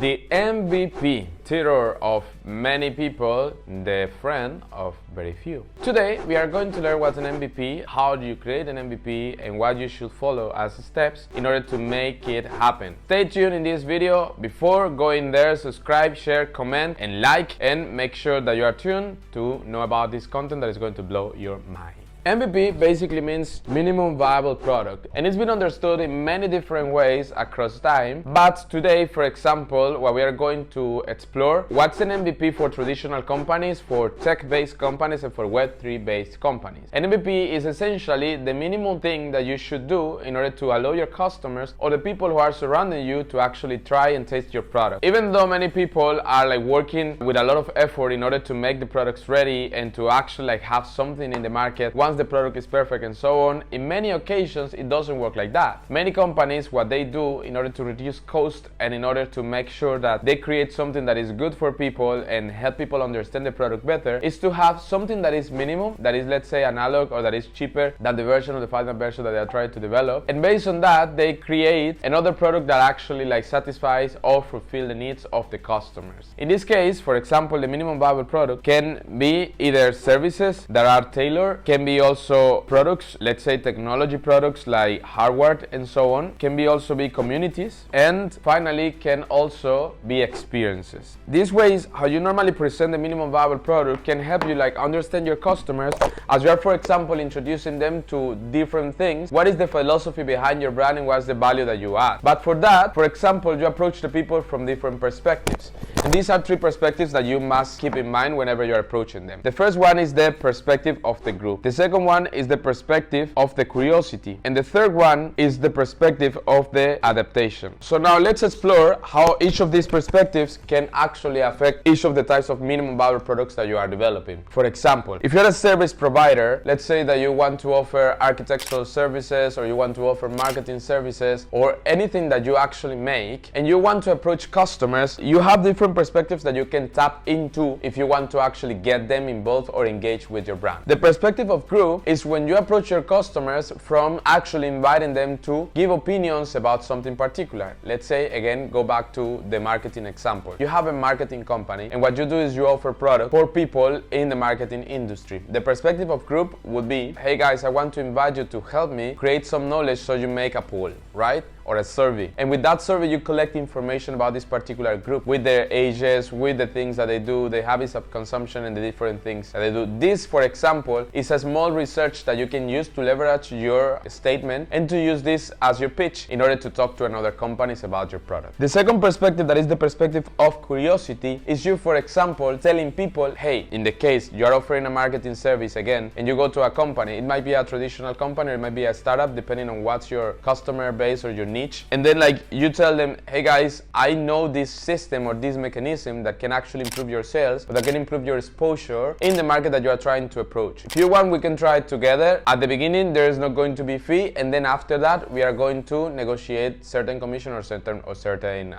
The MVP, terror of many people, the friend of very few. Today we are going to learn what's an MVP, how do you create an MVP, and what you should follow as steps in order to make it happen. Stay tuned in this video. Before going there, subscribe, share, comment, and like, and make sure that you are tuned to know about this content that is going to blow your mind. MVP basically means minimum viable product, and it's been understood in many different ways across time. But today, for example, what we are going to explore what's an MVP for traditional companies, for tech-based companies, and for Web3-based companies. An MVP is essentially the minimum thing that you should do in order to allow your customers or the people who are surrounding you to actually try and taste your product. Even though many people are working with a lot of effort in order to make the products ready and to actually have something in the market once the product is perfect and so on, in many occasions it doesn't work like that. Many companies, what they do in order to reduce cost and in order to make sure that they create something that is good for people and help people understand the product better, is to have something that is minimum, that is, let's say, analog, or that is cheaper than the version of the final version that they are trying to develop, and based on that they create another product that actually satisfies or fulfill the needs of the customers. In this case, for example, the minimum viable product can be either services that are tailored, can be also products, let's say technology products like hardware and so on, can be also be communities, and finally can also be experiences. These ways, how you normally present the minimum viable product can help you understand your customers as you are, for example, introducing them to different things. What is the philosophy behind your brand and what's the value that you add? But for that, for example, you approach the people from different perspectives. And these are three perspectives that you must keep in mind whenever you're approaching them. The first one is the perspective of the group. The second one is the perspective of the curiosity. And the third one is the perspective of the adaptation. So now let's explore how each of these perspectives can actually affect each of the types of minimum viable products that you are developing. For example, if you're a service provider, let's say that you want to offer architectural services, or you want to offer marketing services, or anything that you actually make, and you want to approach customers, you have different perspectives that you can tap into if you want to actually get them involved or engage with your brand. The perspective of group is when you approach your customers from actually inviting them to give opinions about something particular. Let's say, again, go back to the marketing example. You have a marketing company, and what you do is you offer product for people in the marketing industry. The perspective of group would be, hey guys, I want to invite you to help me create some knowledge, so you make a poll, right? Or a survey. And with that survey, you collect information about this particular group, with their ages, with the things that they do, their habits of consumption, and the different things that they do. This, for example, is a small research that you can use to leverage your statement and to use this as your pitch in order to talk to another companies about your product. The second perspective, that is the perspective of curiosity, is you, for example, telling people, hey, in the case you are offering a marketing service again, and you go to a company, it might be a traditional company, or it might be a startup, depending on what's your customer base or your niche, and then you tell them, hey guys, I know this system or this mechanism that can actually improve your sales, or that can improve your exposure in the market that you are trying to approach. If you want, we can try it together. At the beginning, there is not going to be fee, and then after that, we are going to negotiate certain commission or certain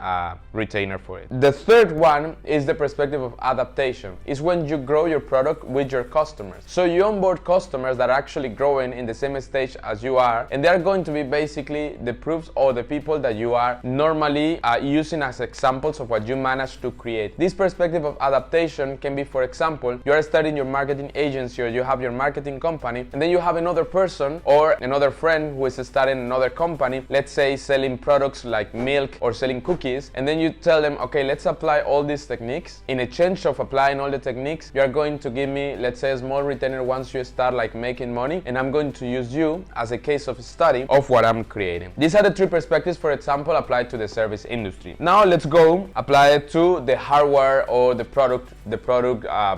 retainer for it. The third one is the perspective of adaptation. Is when you grow your product with your customers. So you onboard customers that are actually growing in the same stage as you are, and they are going to be basically the proofs or the people that you are normally using as examples of what you managed to create. This perspective of adaptation can be, for example, you are starting your marketing agency, or you have your marketing company, and then you have another person or another friend who is starting another company, let's say selling products like milk or selling cookies, and then you tell them, okay, let's apply all these techniques. In exchange of applying all the techniques, you are going to give me, let's say, a small retainer once you start making money, and I'm going to use you as a case of study of what I'm creating. These are the three perspectives, for example, applied to the service industry. Now let's go apply it to the hardware or the product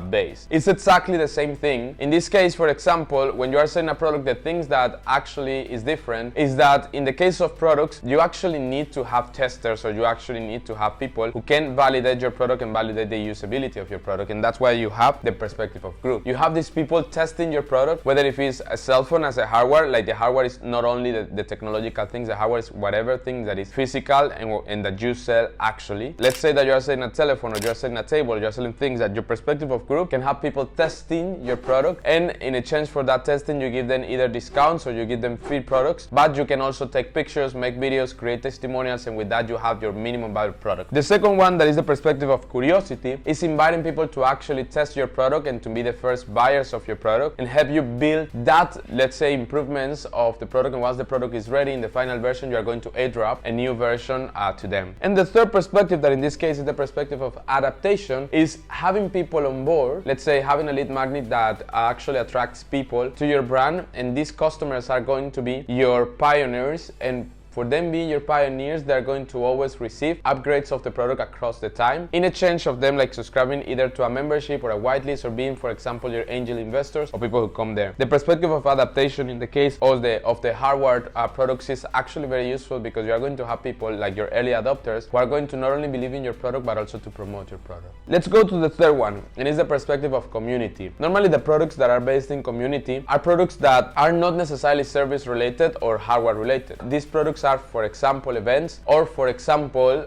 base. It's exactly the same thing. In this case, for example, when you are selling a product, the things that actually is different is that in the case of products, you actually need to have testers, or you actually need to have people who can validate your product and validate the usability of your product, and that's why you have the perspective of group. You have these people testing your product, whether if it's a cell phone as a hardware, the hardware is not only the technological things, the hardware is what whatever thing that is physical and that you sell actually. Let's say that you are selling a telephone, or you're selling a table, or you're selling things that your perspective of group can have people testing your product, and in exchange for that testing you give them either discounts or you give them free products, but you can also take pictures, make videos, create testimonials, and with that you have your minimum viable product. The second one, that is the perspective of curiosity, is inviting people to actually test your product and to be the first buyers of your product and help you build that, let's say, improvements of the product, and once the product is ready in the final version, you are going to airdrop a new version to them. And the third perspective, that in this case is the perspective of adaptation, is having people on board, let's say having a lead magnet that actually attracts people to your brand, and these customers are going to be your pioneers, and for them being your pioneers, they're going to always receive upgrades of the product across the time, in exchange of them like subscribing either to a membership or a whitelist, or being, for example, your angel investors or people who come there. The perspective of adaptation in the case of the hardware products is actually very useful, because you are going to have people like your early adopters who are going to not only believe in your product but also to promote your product. Let's go to the third one, and it's the perspective of community. Normally the products that are based in community are products that are not necessarily service related or hardware related. These products are, for example, events, or for example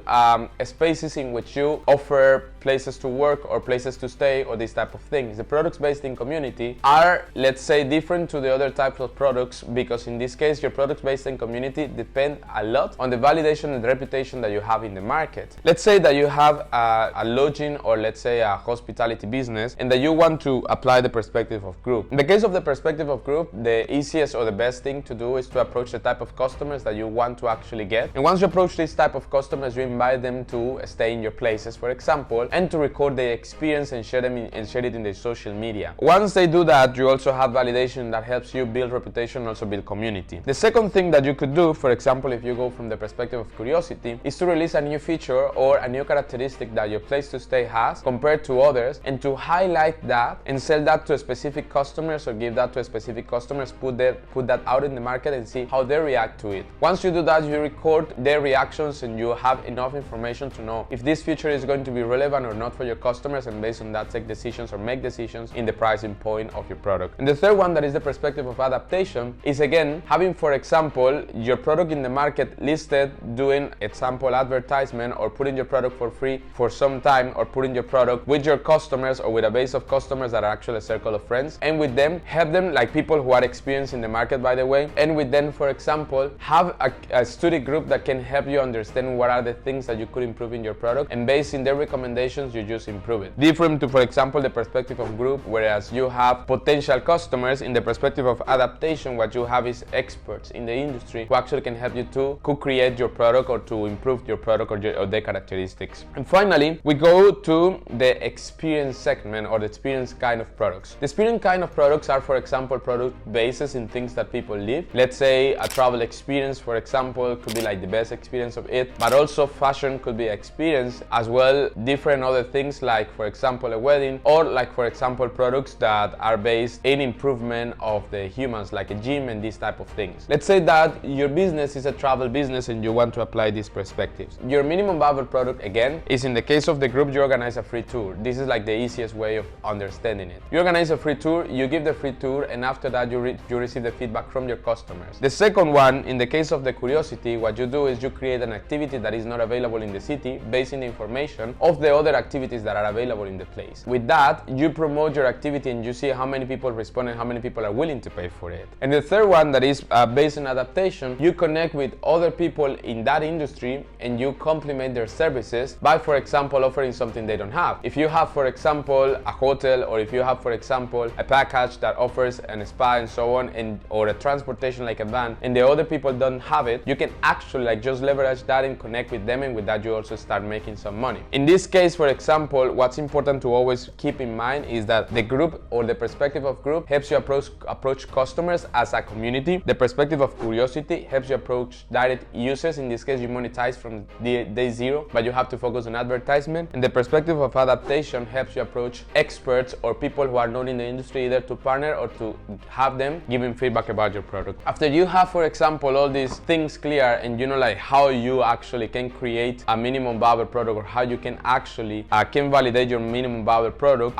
spaces in which you offer places to work or places to stay, or these type of things. The products based in community are, let's say, different to the other types of products, because in this case your products based in community depend a lot on the validation and reputation that you have in the market. Let's say that you have a lodging, or let's say a hospitality business, and that you want to apply the perspective of group. In the case of the perspective of group, the easiest or the best thing to do is to approach the type of customers that you want to actually get, and once you approach this type of customers, you invite them to stay in your places, for example, and to record their experience and share it in their social media. Once they do that, you also have validation that helps you build reputation, also build community. The second thing that you could do, for example, if you go from the perspective of curiosity, is to release a new feature or a new characteristic that your place to stay has compared to others, and to highlight that and sell that to specific customers, or give that to specific customers, put that out in the market and see how they react to it. Once you do that, you record their reactions, and you have enough information to know if this feature is going to be relevant or not for your customers, and based on that take decisions or make decisions in the pricing point of your product. And the third one, that is the perspective of adaptation, is again having, for example, your product in the market listed, doing example advertisement, or putting your product for free for some time, or putting your product with your customers or with a base of customers that are actually a circle of friends, and with them help them, like people who are experienced in the market, by the way, and with them, for example, have a study group that can help you understand what are the things that you could improve in your product, and based on their recommendations you just improve it. Different to, for example, the perspective of group, whereas you have potential customers, in the perspective of adaptation what you have is experts in the industry who actually can help you to co-create your product, or to improve your product, or their characteristics. And finally, we go to the experience segment, or the experience kind of products. The experience kind of products are, for example, product bases in things that people live. Let's say a travel experience, for example, could be like the best experience of it, but also fashion could be experience as well. Different other things like, for example, a wedding, or like, for example, products that are based in improvement of the humans, like a gym and these type of things. Let's say that your business is a travel business and you want to apply these perspectives. Your minimum viable product, again, is in the case of the group, you organize a free tour. This is like the easiest way of understanding it. You organize a free tour, you give the free tour, and after that you receive the feedback from your customers. The second one, in the case of the curiosity, what you do is you create an activity that is not available in the city, based on the information of the other activities that are available in the place. With that, you promote your activity and you see how many people respond and how many people are willing to pay for it. And the third one, that is based on adaptation, you connect with other people in that industry and you complement their services by, for example, offering something they don't have. If you have, for example, a hotel, or if you have, for example, a package that offers a spa and so on, or a transportation like a van, and the other people don't have it, you can actually like just leverage that and connect with them, and with that you also start making some money. In this case, for example, what's important to always keep in mind is that the group, or the perspective of group, helps you approach customers as a community. The perspective of curiosity helps you approach direct users. In this case, you monetize from day zero, but you have to focus on advertisement. And the perspective of adaptation helps you approach experts or people who are known in the industry, either to partner or to have them giving feedback about your product. After you have, for example, all these things things clear and you know like how you actually can create a minimum viable product, or how you can actually can validate your minimum viable product,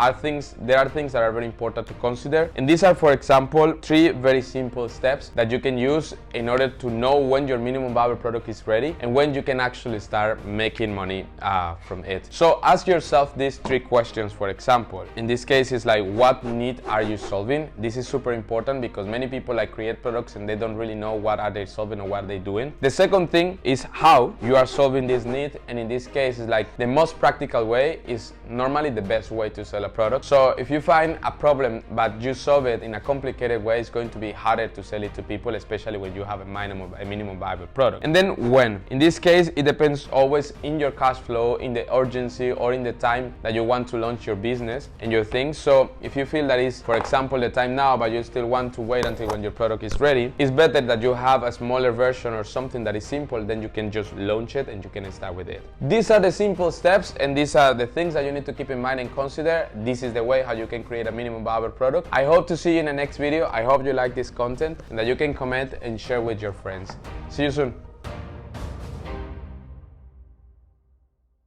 there are things that are very important to consider. And these are, for example, 3 very simple steps that you can use in order to know when your minimum viable product is ready and when you can actually start making money from it. So ask yourself these 3 questions. For example, in this case, it's like, what need are you solving? This is super important because many people like create products and they don't really know what are they solving or what they're doing. The second thing is how you are solving this need, and in this case, it's like the most practical way is normally the best way to sell a product. So if you find a problem but you solve it in a complicated way, it's going to be harder to sell it to people, especially when you have a minimum viable product. And then when, in this case, it depends always in your cash flow, in the urgency, or in the time that you want to launch your business and your things. So if you feel that is, for example, the time now, but you still want to wait until when your product is ready, it's better that you have a smaller version or something that is simple, then you can just launch it and you can start with it. These are the simple steps, and these are the things that you need to keep in mind and consider. This is the way how you can create a minimum viable product. I hope to see you in the next video. I hope you like this content and that you can comment and share with your friends. See you soon.